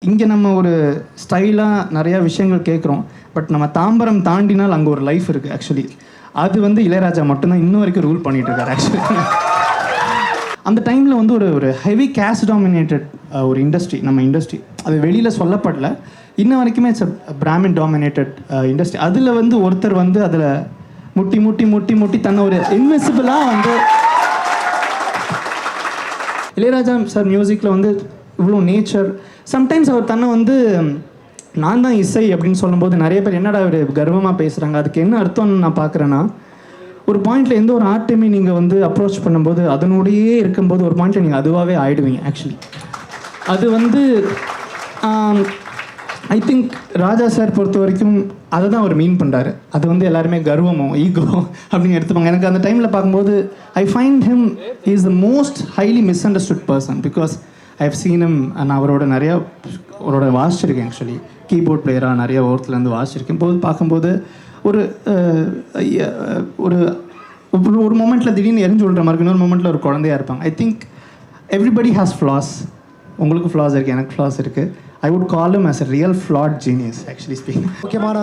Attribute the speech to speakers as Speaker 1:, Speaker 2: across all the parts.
Speaker 1: இங்கே நம்ம ஒரு ஸ்டைலாக நிறையா விஷயங்கள் கேட்குறோம். பட் நம்ம தாம்பரம் தாண்டினால் அங்கே ஒரு லைஃப் இருக்குது ஆக்சுவலி. அது வந்து இளையராஜா மட்டும்தான் இன்னும் வரைக்கும் ரூல் பண்ணிகிட்டு இருக்காரு ஆக்சுவலி. அந்த டைமில் வந்து ஒரு ஹெவி கேஸ்ட் டாமினேட்டட் ஒரு இண்டஸ்ட்ரி, நம்ம இண்டஸ்ட்ரி. அது வெளியில் சொல்லப்படல, இன்ன வரைக்குமே இட்ஸ் பிராமின் டாமினேட்டட் இண்டஸ்ட்ரி. அதில் வந்து ஒருத்தர் வந்து அதில் முட்டி முட்டி முட்டி முட்டி தன்னை ஒரு இன்விசிபிளாக வந்து இளையராஜா சார் மியூசிக்கில் வந்து இவ்வளோ நேச்சர். சம்டைம்ஸ் அவர் தன்னை வந்து நான் தான் இசை அப்படின்னு சொல்லும்போது நிறைய பேர் என்னடா ஒரு கர்வமாக பேசுகிறாங்க. அதுக்கு என்ன அர்த்தம்னு நான் பார்க்குறேன்னா, ஒரு பாயிண்டில் எந்த ஒரு ஆர்ட்டையுமே நீங்கள் வந்து அப்ரோச் பண்ணும்போது அதனுடையே இருக்கும்போது ஒரு பாயிண்டில் நீங்கள் அதுவாகவே ஆகிடுவீங்க ஆக்சுவலி. அது வந்து ஐ திங்க் ராஜா சார் பொறுத்த வரைக்கும் அதை தான் அவர் மீன் பண்ணுறாரு. அது வந்து எல்லாருமே கர்வமோ ஈகோ அப்படின்னு எடுத்துப்பாங்க. எனக்கு அந்த டைமில் பார்க்கும்போது I find him is the most highly misunderstood person. Because I have seen him. நான் அவரோட வாசிச்சிருக்கேன் ஆக்சுவலி. கீபோர்ட் பிளேயராக நிறைய ஓரத்துலேருந்து வாசிச்சிருக்கேன். போது பார்க்கும்போது ஒரு ஒரு ஒரு மொமெண்ட்டில் திடீர்னு எரிஞ்சு விடுற மாதிரி, இன்னொரு மொமெண்ட்டில் ஒரு குழந்தையாக இருப்பாங்க. I think everybody has flaws. உங்களுக்கு ஃப்ளாஸ் இருக்குது, எனக்கு ஃப்ளாஸ் இருக்குது. I would call him as a real flawed genius actually speaking.
Speaker 2: முக்கியமான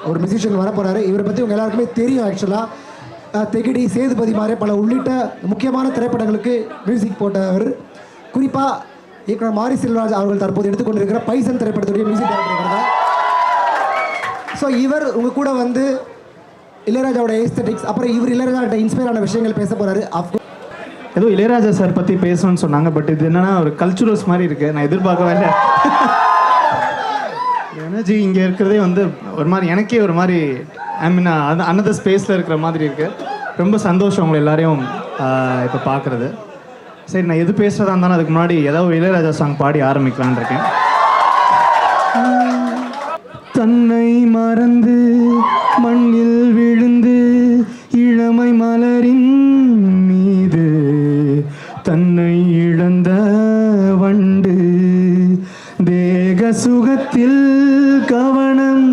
Speaker 2: ஒரு மியூசிஷியன் வர போகிறாரு. இவரை பற்றி உங்கள் எல்லாருக்குமே தெரியும் ஆக்சுவலாக. தெகிடி, சேதுபதி மாதிரி பல உள்ளிட்ட முக்கியமான திரைப்படங்களுக்கு மியூசிக் போட்டவர். குறிப்பாக இயக்குனர் மாரி செல்வராஜ் அவர்கள் தற்போது எடுத்துக்கொண்டிருக்கிற பைசன் திரைப்படத்துடைய மியூசிக் டைரக்டர் தான். ஸோ இவர் உங்கள் கூட வந்து இளையராஜாவோட எஸ்தெட்டிக்ஸ், அப்புறம் இவர் இளையராஜா இன்ஸ்பயர் ஆன விஷயங்கள் பேச போகிறாரு.
Speaker 1: ஏதோ இளையராஜா சார் பற்றி பேசணும்னு சொன்னாங்க. பட் இது என்னன்னா ஒரு கல்ச்சுரல்ஸ் மாதிரி இருக்குது. நான் எதிர்பார்க்கவே இல்லை. எனர்ஜி இங்கே இருக்கிறதே வந்து ஒரு மாதிரி எனக்கே ஒரு மாதிரி ஐ மீன் அனதர் ஸ்பேஸில் இருக்கிற மாதிரி இருக்குது. ரொம்ப சந்தோஷம் உங்களை எல்லாரையும் இப்போ பார்க்குறது. சரி, நான் எது பேசுகிறதா இருந்தாலும் அதுக்கு முன்னாடி ஏதாவது ஒரு இளையராஜா சாங் பாடி ஆரம்பிக்கலான் இருக்கேன். தன்னை மறந்து மண்ணில் விழுந்து இளமை மலரின் மீது தன்னை இழந்த வண்டு தேக சுகத்தில் கவனம்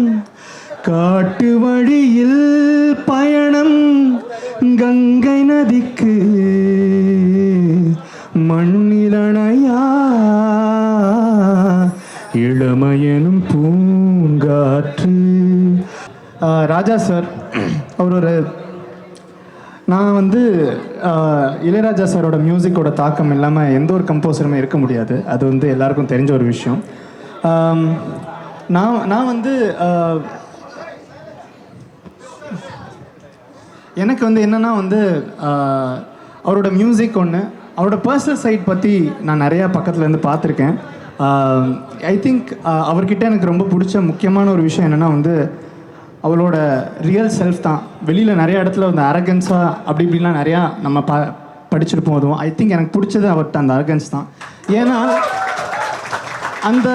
Speaker 1: காட்டு வழியில் பயணம் கங்கை நதிக்கு மண்ணிலணையா இளமையனும் பூங்காற்று. ராஜா சார் அவர் நான் வந்து இளையராஜா சாரோட மியூசிக்கோட தாக்கம் இல்லாமல் எந்த ஒரு கம்போசருமே இருக்க முடியாது. அது வந்து எல்லாருக்கும் தெரிஞ்ச ஒரு விஷயம். நான் வந்து எனக்கு வந்து என்னென்னா வந்து அவரோட மியூசிக் ஒன்று, அவரோட பர்சனல் சைட் பற்றி நான் நிறையா பக்கத்துலேருந்து பார்த்துருக்கேன். ஐ திங்க் அவர்கிட்ட எனக்கு ரொம்ப பிடிச்ச முக்கியமான ஒரு விஷயம் என்னென்னா வந்து அவளோட ரியல் செல்ஃப் தான். வெளியில் நிறைய இடத்துல வந்து அரகன்ஸாக அப்படி இப்படிலாம் நிறையா நம்ம படிச்சிருப்போம். அதுவும் ஐ திங்க் எனக்கு பிடிச்சது அவர்கிட்ட அந்த அரகன்ஸ் தான். ஏன்னா அந்த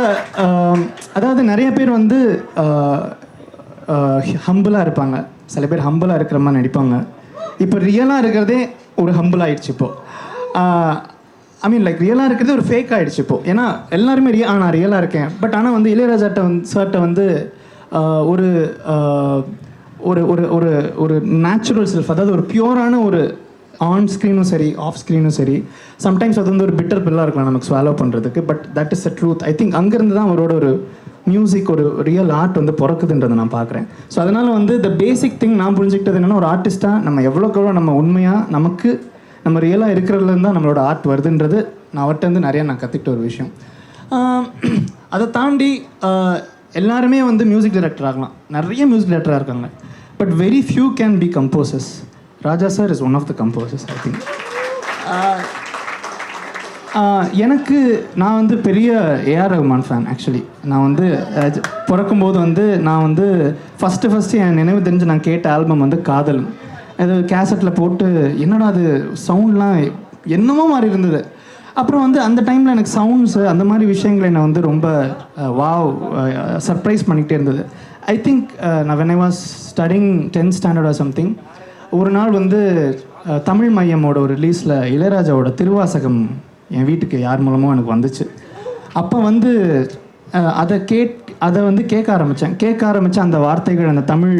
Speaker 1: அதாவது நிறைய பேர் வந்து ஹம்பிளாக இருப்பாங்க, சில பேர் ஹம்பிளாக இருக்கிற மாதிரி நடிப்பாங்க. இப்போ ரியலாக இருக்கிறதே ஒரு ஹம்பிள் ஆகிடுச்சு இப்போது. ஐ மீன் லைக் ரியலாக இருக்கிறது ஒரு ஃபேக் ஆகிடுச்சு இப்போது. ஏன்னா எல்லாருமே நான் ரியலாக இருக்கேன். பட் ஆனால் வந்து இளையராஜாட்ட வந்து சார்கிட்ட வந்து ஒரு ஒரு ஒரு ஒரு ஒரு நேச்சுரல் செல்ஃப், அதாவது ஒரு பியூரான ஒரு ஆன் ஸ்க்ரீனும் சரி ஆஃப் ஸ்க்ரீனும் சரி. சம்டைம்ஸ் அது வந்து ஒரு பிட்டர் பில்லாக இருக்கலாம் நமக்கு ஸ்வாலோ பண்ணுறதுக்கு. But that is the truth. I think அங்கேருந்து தான் அவரோட ஒரு மியூசிக், ஒரு ரியல் ஆர்ட் வந்து பிறக்குதுன்றதை நான் பார்க்குறேன். ஸோ அதனால் வந்து த பேசிக் திங் நான் புரிஞ்சுக்கிட்டது என்னென்னா, ஒரு ஆர்டிஸ்ட்டாக நம்ம எவ்வளோக்கு எவ்வளோ நம்ம உண்மையாக நமக்கு நம்ம ரியலாக இருக்கிறதுலேருந்து தான் நம்மளோட ஆர்ட் வருதுன்றது நான் அவர்கிட்ட வந்து நிறையா நான் கற்றுக்கிட்ட ஒரு விஷயம். அதை தாண்டி எல்லாருமே வந்து மியூசிக் டைரக்டர் ஆகலாம், நிறைய மியூசிக் டைரக்டராக இருக்காங்க. But very few can be composers. Raja sir is one of the composers I think. எனக்கு நான் வந்து பெரிய ஏஆர் ரஹ்மான் ஃபேன் ஆக்சுவலி. நான் வந்து பிறக்கும்போது வந்து நான் வந்து ஃபஸ்ட்டு என் நினைவு தெரிஞ்சு நான் கேட்ட ஆல்பம் வந்து காதல். அது கேசட்டில் போட்டு என்னடா அது சவுண்ட்லாம் என்னமோ மாதிரி இருந்தது. அப்புறம் வந்து அந்த டைமில் எனக்கு சவுண்ட்ஸு அந்த மாதிரி விஷயங்கள் என்னை வந்து ரொம்ப சர்ப்ரைஸ் பண்ணிக்கிட்டே இருந்தது. ஐ திங்க் நான் when I was studying 10th standard or something, ஒரு நாள் வந்து தமிழ் மையமோட ஒரு ரிலீஸில் இளையராஜாவோட திருவாசகம் என் வீட்டுக்கு யார் மூலமோ எனக்கு வந்துச்சு. அப்போ வந்து அதை வந்து கேட்க ஆரம்பித்தேன். அந்த வார்த்தைகள், அந்த தமிழ்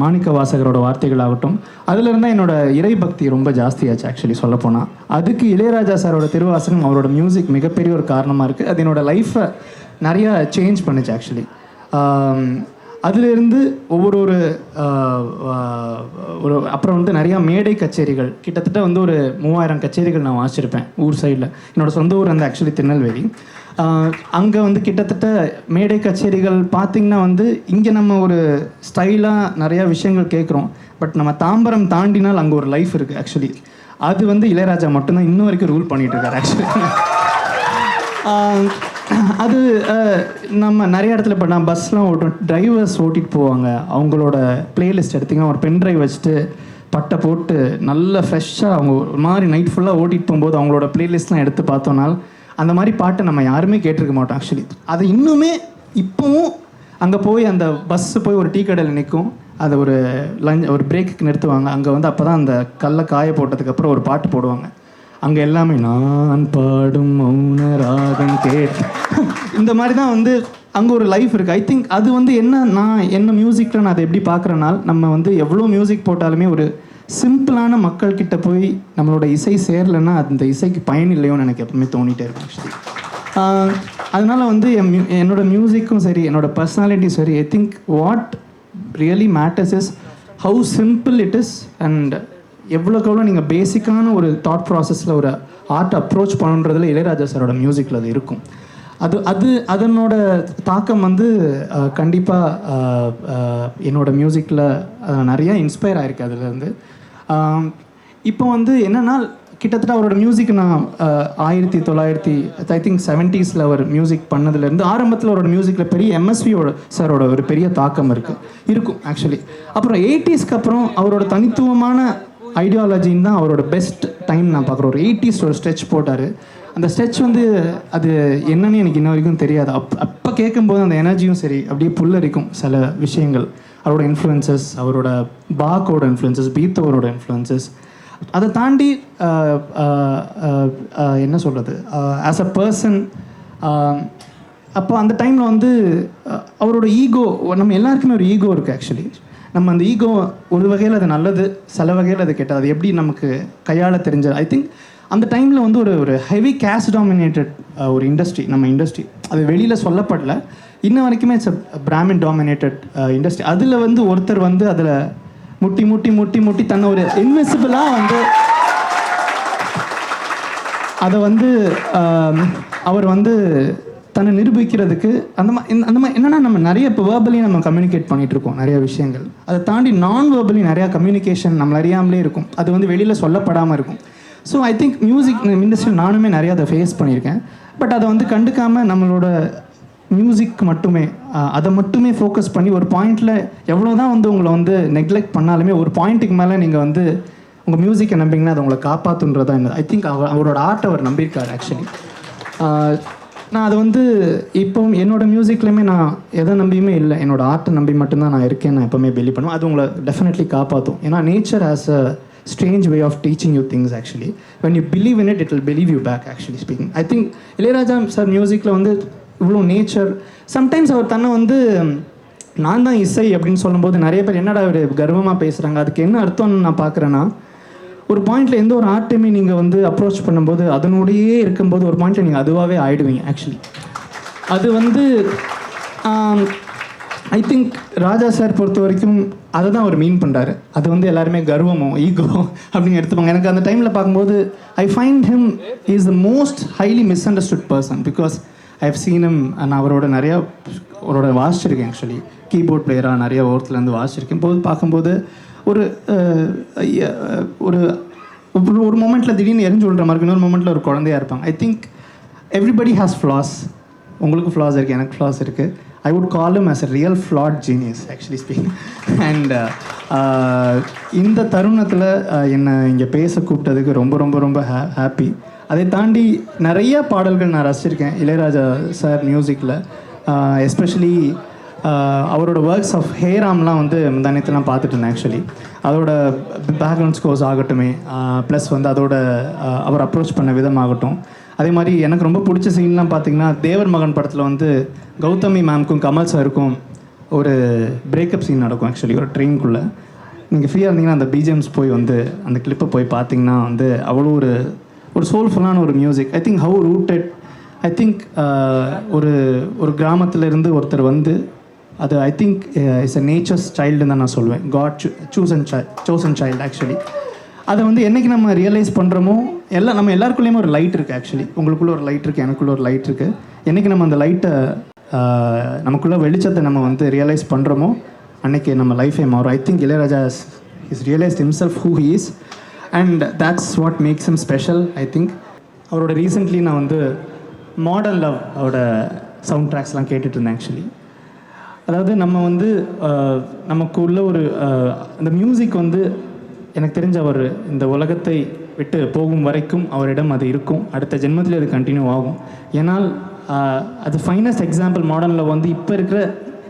Speaker 1: மாணிக்க வாசகரோட வார்த்தைகள் ஆகட்டும், அதிலிருந்து என்னோட இறை பக்தி ரொம்ப ஜாஸ்தியாச்சு ஆக்சுவலி சொல்லப்போனால். அதுக்கு இளையராஜா சாரோட திருவாசகம், அவரோட மியூசிக் மிகப்பெரிய ஒரு காரணமாக இருக்குது. அது என்னோடய லைஃப்பை நிறையா சேஞ்ச் பண்ணுச்சு ஆக்சுவலி. அதிலிருந்து ஒவ்வொரு ஒரு அப்புறம் வந்து நிறையா மேடை கச்சேரிகள், கிட்டத்தட்ட வந்து ஒரு 3000 கச்சேரிகள் நான் வாசிச்சிருப்பேன் ஊர் சைடில். என்னோடய சொந்த ஊர் வந்து ஆக்சுவலி திருநெல்வேலி. அங்கே வந்து கிட்டத்தட்ட மேடை கச்சேரிகள் பார்த்திங்கன்னா வந்து இங்கே நம்ம ஒரு ஸ்டைலாக நிறையா விஷயங்கள் கேட்குறோம். பட் நம்ம தாம்பரம் தாண்டினால் அங்கே ஒரு லைஃப் இருக்குது ஆக்சுவலி. அது வந்து இளையராஜா மட்டும்தான் இன்னும் வரைக்கும் ரூல் பண்ணிகிட்ருக்காரு ஆக்சுவலி. அது நம்ம நிறைய இடத்துல இப்போ நான் பஸ்லாம் ஓட்டும், டிரைவர்ஸ் ஓட்டிகிட்டு போவாங்க, அவங்களோட பிளேலிஸ்ட் எடுத்திங்கன்னா ஒரு பென் ட்ரைவ் வச்சுட்டு பட்டை போட்டு நல்ல ஃப்ரெஷ்ஷாக அவங்க ஒரு மாதிரி நைட் ஃபுல்லாக ஓட்டிகிட்டு போகும்போது அவங்களோட பிளேலிஸ்ட்லாம் எடுத்து பார்த்தோனால் அந்த மாதிரி பாட்டு நம்ம யாருமே கேட்டிருக்க மாட்டோம் ஆக்சுவலி. அது இன்னுமே இப்போவும் அங்கே போய் அந்த பஸ்ஸு போய் ஒரு டீ கடையில் நிற்கும், அதை ஒரு ஒரு பிரேக்குக்கு நிறுத்துவாங்க. அங்கே வந்து அப்போ தான் அந்த கல்லை காய போட்டதுக்கப்புறம் ஒரு பாட்டு போடுவாங்க. அங்கே எல்லாமே நான் பாடும் மௌன ராகம் கேட்டு இந்த மாதிரி தான் வந்து அங்கே ஒரு லைஃப் இருக்குது. ஐ திங்க் அது வந்து என்ன மியூசிக்கில் நான் அதை எப்படி பார்க்குறேனால், நம்ம வந்து எவ்வளோ மியூசிக் போட்டாலுமே ஒரு சிம்பிளான மக்கள்கிட்ட போய் நம்மளோட இசை சேரலைன்னா அந்த இசைக்கு பயன் இல்லையோன்னு எனக்கு எப்பவுமே தோணிகிட்டே இருக்கும் ஆக்சுவலி. அதனால் வந்து என்னோடய மியூசிக்கும் சரி, என்னோடய பர்சனாலிட்டியும் சரி, I think what really matters is how simple it is and எவ்வளோக்கு எவ்வளோ நீங்கள் பேசிக்கான ஒரு தாட் ப்ராசஸில் ஒரு ஆர்ட் அப்ரோச் பண்ணுறதுல இளையராஜா சாரோட மியூசிக்கில் அது இருக்கும். அதனோட தாக்கம் வந்து கண்டிப்பாக என்னோடய மியூசிக்கில் நிறையா இன்ஸ்பயர் ஆகிருக்கு அதுலேருந்து. இப்போ வந்து என்னென்னா கிட்டத்தட்ட அவரோட மியூசிக் நான் 1970s அவர் மியூசிக் பண்ணதுலேருந்து ஆரம்பத்தில் அவரோட மியூசிக்கில் பெரிய எம்எஸ்வியோட சாரோட ஒரு பெரிய தாக்கம் இருக்கும் ஆக்சுவலி. அப்புறம் 80s அப்புறம் அவரோட தனித்துவமான ஐடியாலஜின்னு தான் அவரோட பெஸ்ட் டைம் நான் பார்க்குறேன். ஒரு 80s ஒரு ஸ்ட்ரெச் போட்டார். அந்த ஸ்ட்ரெச் வந்து அது என்னன்னு எனக்கு இன்ன வரைக்கும் தெரியாது. அப்போ கேட்கும்போது அந்த எனர்ஜியும் சரி அப்படியே புல்லரிக்கும் சில விஷயங்கள். அவரோட இன்ஃப்ளூயன்சஸ், அவரோட பாக்கோட இன்ஃப்ளூயன்சஸ், பீத்தோவரோட இன்ஃப்ளூயன்சஸ், அதை தாண்டி என்ன சொல்கிறது, ஆஸ் அ பர்சன் அப்போ அந்த டைமில் வந்து அவரோட ஈகோ, நம்ம எல்லாருக்குமே ஒரு ஈகோ இருக்குது ஆக்சுவலி. நம்ம அந்த ஈகோ ஒரு வகையில் அது நல்லது, சில வகையில் அது கெட்டது. அது எப்படி நமக்கு கையாள தெரிஞ்சது. ஐ திங்க் அந்த டைமில் வந்து ஒரு ஹெவி கேஸ்ட் டாமினேட்டட் ஒரு இண்டஸ்ட்ரி, நம்ம இண்டஸ்ட்ரி. அது வெளியில் சொல்லப்படல, இன்ன வரைக்குமே இட்ஸ் பிராமின் டாமினேட்டட் இண்டஸ்ட்ரி. அதில் வந்து ஒருத்தர் வந்து அதில் முட்டி முட்டி முட்டி முட்டி தன்னை ஒரு இன்விசிபிளாக வந்து அதை வந்து அவர் வந்து தன்னை நிரூபிக்கிறதுக்கு அந்த மாதிரி என்னென்னா நம்ம நிறைய இப்போ வேர்பலி நம்ம கம்யூனிகேட் பண்ணிகிட்ருக்கோம் நிறைய விஷயங்கள். அதை தாண்டி நான் வேர்பலி நிறையா கம்யூனிகேஷன் நம்மள அறியாமலே இருக்கும். அது வந்து வெளியில் சொல்லப்படாமல் இருக்கும். ஸோ ஐ திங்க் மியூசிக் இண்டஸ்ட்ரியில் நானுமே நிறையா அதை ஃபேஸ் பண்ணியிருக்கேன். பட் அதை வந்து கண்டுக்காமல் நம்மளோட மியூசிக் மட்டுமே அதை மட்டுமே ஃபோக்கஸ் பண்ணி ஒரு பாயிண்டில் எவ்வளோ தான் வந்து உங்களை வந்து நெக்லெக்ட் பண்ணாலுமே ஒரு பாயிண்ட்டுக்கு மேலே நீங்கள் வந்து உங்கள் மியூசிக்கை நம்பிங்கன்னா அது உங்களை காப்பாற்றுன்றதா என்ன. ஐ திங்க் அவரோட ஆர்ட் அவர் நம்பியிருக்கார் ஆக்சுவலி. நான் அது வந்து இப்போ என்னோடய மியூசிக்லேயுமே நான் எதை நம்பியுமே இல்லை, என்னோடய ஆர்ட்டை நம்பி மட்டும்தான் நான் இருக்கேன். நான் எப்போவுமே பிலீவ் பண்ணுவேன். அது உங்களை டெஃபினெட்லி காப்பாற்றும். ஏன்னா nature has a strange way of teaching you things actually. When you believe in it, it will believe you back actually speaking. I think Ilaiyaraaja sir மியூசிக்கில் வந்து இவ்வளோ நேச்சர். சம்டைம்ஸ் அவர் தன்னை வந்து நான் தான் இசை அப்படின்னு சொல்லும்போது நிறைய பேர் என்னடா ஒரு கர்வமாக பேசுகிறாங்க. அதுக்கு என்ன அர்த்தம்னு நான் பார்க்குறேன்னா, ஒரு பாயிண்டில் எந்த ஒரு ஆர்ட்டையுமே நீங்கள் வந்து அப்ரோச் பண்ணும்போது அதனுடையே இருக்கும்போது ஒரு பாயிண்டில் நீங்கள் அதுவாகவே ஆகிடுவீங்க ஆக்சுவலி. அது வந்து ஐ திங்க் ராஜா சார் பொறுத்த வரைக்கும் அதை தான் அவர் மீன் பண்ணுறாரு. அது வந்து எல்லாருமே கர்வமோ ஈகோ அப்படின்னு எடுத்துப்பாங்க. எனக்கு அந்த டைமில் பார்க்கும்போது I find him is the most highly misunderstood person. Because I have seen him. நான் அவரோட வாசிச்சிருக்கேன் ஆக்சுவலி. கீபோர்ட் பிளேயராக நிறைய ஓரத்துலேருந்து வாசிச்சிருக்கேன். போது பார்க்கும்போது ஒரு ஒரு மொமெண்ட்டில் திடீர்னு எரிஞ்சு விடுற மாதிரி, இன்னொரு மொமெண்ட்டில் ஒரு குழந்தையாக இருப்பாங்க. I think everybody has flaws. உங்களுக்கு ஃப்ளாஸ் இருக்குது, எனக்கு ஃப்ளாஸ் இருக்குது. I would call him as a real flawed genius actually speaking. And இந்த தருணத்தில் என்னை இங்கே பேச கூப்பிட்டதுக்கு ரொம்ப ரொம்ப ரொம்ப ஹாப்பி. அதை தாண்டி நிறைய பாடல்கள் நான் ரசிச்சிருக்கேன் இளையராஜா சார் மியூசிக்கில். எஸ்பெஷலி அவரோட ஒர்க்ஸ் ஆஃப் ஹேராம்லாம் வந்து முந்தானத்துலாம் பார்த்துட்டு இருந்தேன் ஆக்சுவலி. அதோட பேக்ரவுண்ட் ஸ்கோர்ஸ் ஆகட்டுமே, ப்ளஸ் வந்து அதோட அவர் அப்ரோச் பண்ண விதமாகட்டும். அதே மாதிரி எனக்கு ரொம்ப பிடிச்ச சீன்லாம் பார்த்தீங்கன்னா, தேவர் மகன் படத்தில் வந்து கௌதமி மேம்க்கும் கமல் சாருக்கும் ஒரு பிரேக்கப் சீன் நடக்கும் ஆக்சுவலி, ஒரு ட்ரெயின்குள்ளே. நீங்கள் ஃப்ரீயாக இருந்தீங்கன்னா அந்த பிஜிஎம்ஸ் போய் வந்து அந்த கிளிப்பை போய் பார்த்தீங்கன்னா வந்து அவ்வளோ ஒரு சோல்ஃபுல்லான ஒரு music. I think how rooted I think ஒரு கிராமத்திலேருந்து ஒருத்தர் வந்து அது I think it's a nature's சைல்டுன்னு தான் நான் சொல்லுவேன். God chosen child actually. அதை வந்து என்றைக்கு நம்ம ரியலைஸ் பண்ணுறோமோ நம்ம எல்லாருக்குள்ளேயுமே ஒரு லைட் இருக்குது ஆக்சுவலி. உங்களுக்குள்ளே ஒரு லைட் இருக்குது, எனக்குள்ளே ஒரு லைட் இருக்குது. என்றைக்கு நம்ம அந்த லைட்டை நமக்குள்ளே வெளிச்சத்தை நம்ம வந்து ரியலைஸ் பண்ணுறோமோ அன்றைக்கி நம்ம லைஃபே மாறும். I think Ilaiyaraaja is realised himself who he is and that's what makes him special. I think அவரோட ரீசெண்ட்லி நான் வந்து மாடர்ன் லவ் அவரோட சவுண்ட் ட்ராக்ஸ்லாம் கேட்டுட்டு இருந்தேன் ஆக்சுவலி. அதாவது நம்ம வந்து நமக்கு உள்ள ஒரு அந்த மியூசிக் வந்து எனக்கு தெரிஞ்ச அவர் இந்த உலகத்தை விட்டு போகும் வரைக்கும் அவரிடம் அது இருக்கும். அடுத்த ஜென்மத்தில் அது கண்டினியூ ஆகும். ஏன்னால் அது ஃபைனஸ்ட் எக்ஸாம்பிள் மாடர்னில் வந்து இப்போ இருக்கிற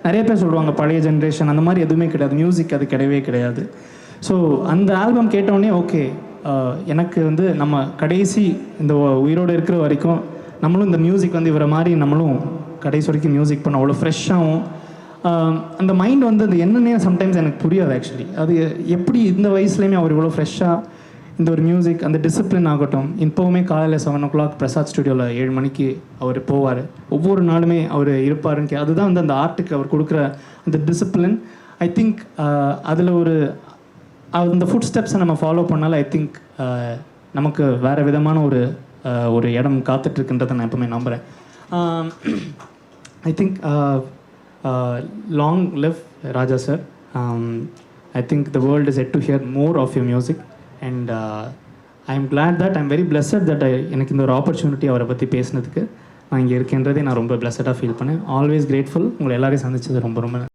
Speaker 1: நிறைய பேர் சொல்லுவாங்க பழைய ஜென்ரேஷன் அந்த மாதிரி எதுவுமே கிடையாது. மியூசிக் அது கிடையவே கிடையாது. ஸோ அந்த ஆல்பம் கேட்டோடனே ஓகே, எனக்கு வந்து நம்ம கடைசி இந்த உயிரோடு இருக்கிற வரைக்கும் நம்மளும் இந்த மியூசிக் வந்து இவரை மாதிரி நம்மளும் கடைசி வரைக்கும் மியூசிக் பண்ண அவ்வளோ ஃப்ரெஷ்ஷாகவும் அந்த மைண்ட் வந்து அது என்னன்னே சம்டைம்ஸ் எனக்கு புரியாது ஆக்சுவலி. அது எப்படி இந்த வயசுலேயுமே அவர் இவ்வளோ ஃப்ரெஷ்ஷாக இந்த ஒரு மியூசிக் அந்த டிசிப்ளின் ஆகட்டும். இப்போவுமே காலையில் 7 o'clock பிரசாத் ஸ்டுடியோவில் 7 மணிக்கு அவர் போவார். ஒவ்வொரு நாளுமே அவர் இருப்பாருன்னு அதுதான் வந்து அந்த ஆர்ட்டுக்கு அவர் கொடுக்குற அந்த டிசிப்ளின். ஐ திங்க் அதில் அந்த ஃபுட் ஸ்டெப்ஸை நம்ம ஃபாலோ பண்ணாலும் ஐ திங்க் நமக்கு வேறு விதமான ஒரு இடம் காத்துட்ருக்குன்றதை நான் எப்பவுமே நம்புகிறேன். I think long live Raja sir. I think the world is yet to hear more of your music and I am glad that I am very blessed that எனக்கு இந்த ஒரு ஆப்பர்ச்சுனிட்டி அவரை பற்றி பேசினதுக்கு நான் இங்கே இருக்கேன்றதே நான் ரொம்ப பிளஸடாக ஃபீல் பண்ணேன். Always grateful. உங்களை எல்லாரையும் சந்திச்சது ரொம்ப ரொம்ப